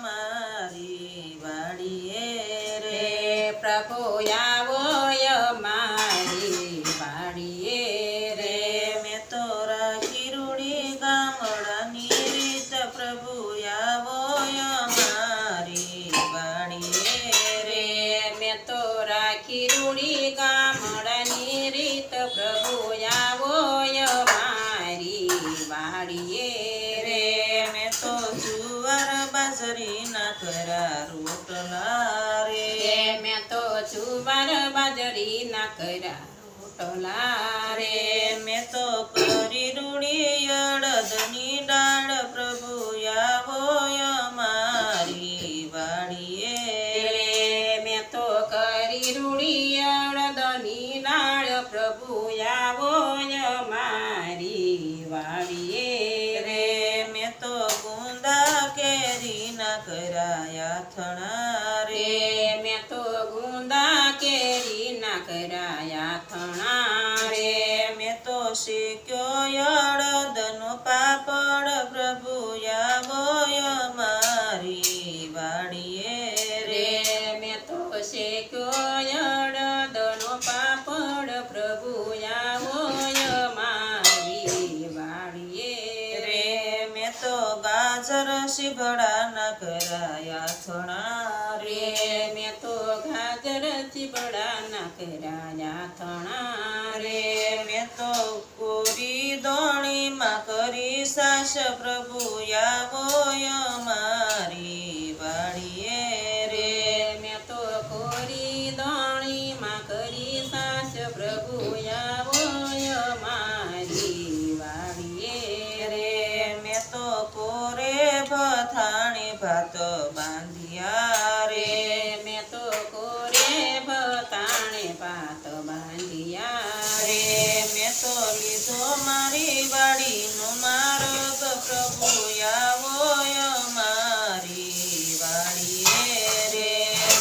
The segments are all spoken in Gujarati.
મારી વાડીએ રે પ્રભુ આવો મારી વાડીએ રે મેં તો રાખી રૂડી ગામડાની રીત પ્રભુ આવો મારી વાડીએ રે મેં તો રાખી રૂડી ગામડાની રીત પ્રભુ આવો મારી વાડીએ રે મેં તો જુવાર બાજરીના કરા રોટલા રે મેં તો જુવાર બાજરીના કર્યા રોટલા રે મેં તો કરી રૂડી અડદની દાળ પ્રભુ આવો મારી વાડીએ રે મેં તો કરી રૂડી અડદની દાળ પ્રભુ આવો મારી વાડીએ રે મેં તો ગુંદા કેરીના કરાયા થણા રે મેં તો ગુંદા કેરીના કરાયા થણા રે મેં તો શેક્યો અડદનો પાપડ પ્રભુ આવો મારી વાડીએ રે મેં તો શેક્યો અડદનો પાપડ પ્રભુ આવો મારી વાડીએ રે મેં તો ગાજર શીભડાના કરાયા થણા રે મેં તો ગાજર ચીબડાના કરાયા થણા રે મેં તો કોરી દોણીમાં કરી સાસ પ્રભુ આવો મારી વાડીએ રે મેં તો કોરી દોણીમાં કરી સાસ પ્રભુ આવો મારી વાડીએ રે મેં તો કોરે ભથાણી ભાત બાંધ્યા રે મેં તો કોરે ભતાણે પાત બાંધ્યા રે મેં તો લીધો મારી વાડીનો માર્ગ પ્રભુ આવો મારી વાડીએ રે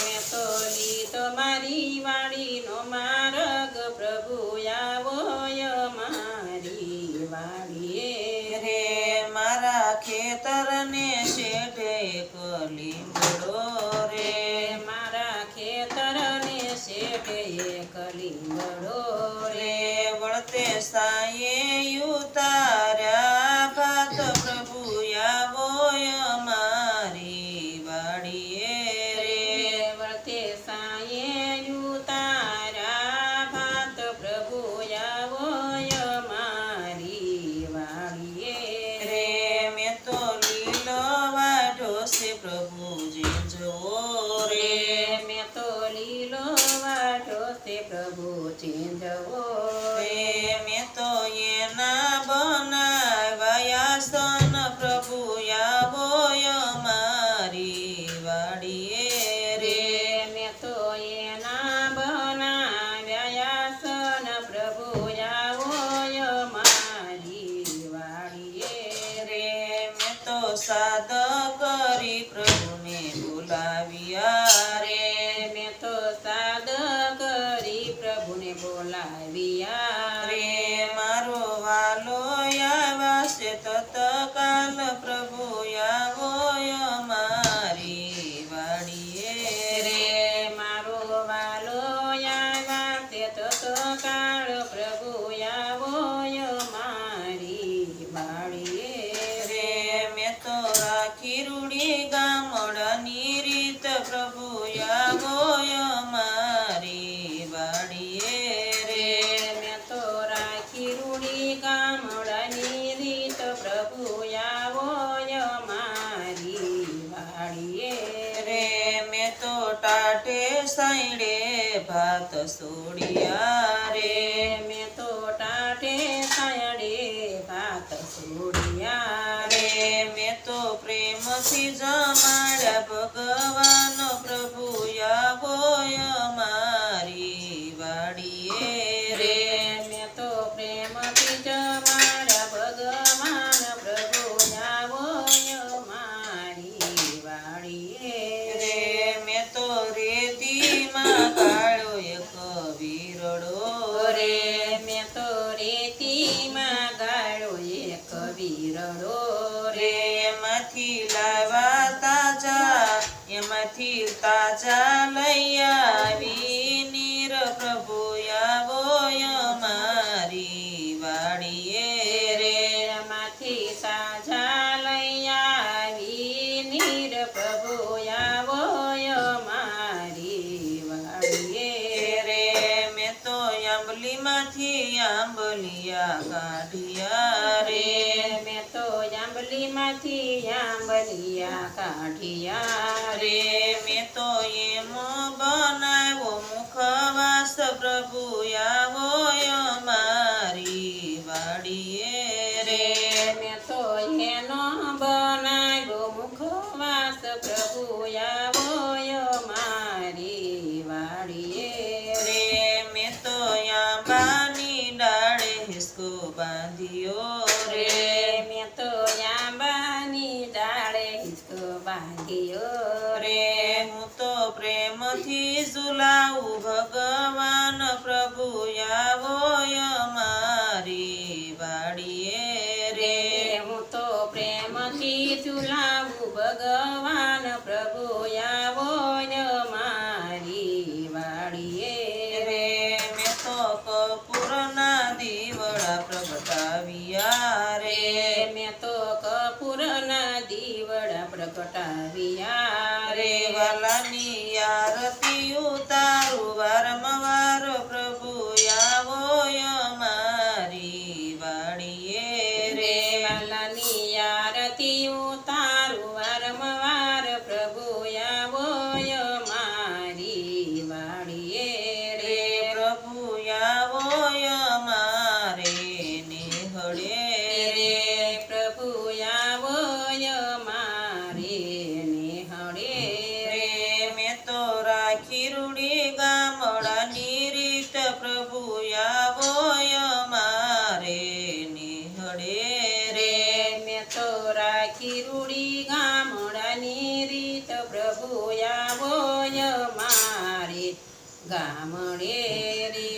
મેં તો લીધો મારી વાડીનો માર્ગ પ્રભુ આવો મારી વાડીએ રે મારા ખેતરને શેઠે કલીંગડો રે મારા ખેતરને શેઠે એક લીંગડો રે વળતે સાયે ઉતાર્યા ભાત પ્રભુ આવો મારી વાડીએ રે વર્તે સાયે ઉતારા ભાત પ્રભુ આવો મારી વાડીએ રે મેં તો લીલો વાઢો છે પ્રભુ જીંજવો રે મેં તો લીલો વાઢો તે પ્રભુ ચીંધવો રે મેં તો એના બનાવ્યા સ્તન પ્રભુ આવો મારી વાડીએ રે મેં તો એના બનાવ્યા સન પ્રભુ આવો મારી વાડીએ રે મેં તો સાદ કરી પ્રભુને બોલાવ્યા રે મેં તો સાદ કરી પ્રભુને બોલાવ્યા રે મારો વાલો આવ્યા છે તત્કાલ પ્રભુ આવો મારી વાડીએ રે મારો વાલો આવ્યા તે તો કાળ પ્રભુ આવો મારી વાડીએ રે મેં તો રાખી રૂડી ગામડાની રીત પ્રભુ આવો મારી વાડીએ રે મેં તો રાખી રૂડી ગામડાની રીત પ્રભુ આવો મારી વાડીએ રે મેં તો ટાઢે સાઈડે ભાત સોડિયા રે મેં તો ટાઢે સાયડે ભાત છોડ્યા રે મેં તો પ્રેમથી જમાડ્યા ભગવાન પ્રભુ આવો મારી વાડીએ રે મેં તો પ્રેમથી જમાડ્યા ભગવાન પ્રભુ આવો મારી વાડીએ રે મેં તો રેતીમાં કાળો એક વીરડો રે મેં તો રેતીમાં ગાળો એક વીરડો રે એમાં એમાંથી લાવ્યા તાજા લઈ આવી નીર પ્રભુ આવો અમારી વાડીએ રે. એમાંથી તાજા લઈ આવી નીર પ્રભુ આવો અમારી વાડીએ રે મેં તો આંબલીમાંથી આંબલિયા કાઢ્યા રે. મેં તો આંબલીમાંથી આંબલિયા કાઢ્યા રે મેં તો એમો બનાવ્યો મુખવાસ પ્રભુ આવો અમારી વાડીએ રે. મેં તો એનો બનાવ્યો મુખવાસ પ્રભુ આવો મારી વાડીએ રે મેં તો આંબાની ડાળે હિસકો બાંધ્યો રે. મેં તો આંબાની ડાળે હિંચકો બાંધ્યો રે હું તો પ્રેમથી ઝુલાવું ભગવાન પ્રભુ આવો અમારી વાડીએ રે. હું તો પ્રેમથી ઝુલાવું ભગવાન પ્રભુ આવો મારી વાડીએ રે મેં તો કપૂરના દીવડા પ્રગટાવ્યા રે. મેં તો કપૂરના દીવડા પ્રગટાવ્યા રે વાલાની આરતી ઉતારું વારંવાર પ્રભુ આવો અમારી વાડીએ રે. વાલાની આરતી ઉતારું વારંવાર પ્રભુ આવો મારી વાડીએ રે પ્રભુ આવો અમારે નિહળે રે. પ્રભુ આવો મારે નિહળે રે મેં તો રાખી રૂડી ગામડાની રીત પ્રભુ આવો અમારે નિહળે રે. મેં તો રાખી રૂડી ગામડાની રીત પ્રભુ આવો મારે ગામડે રે.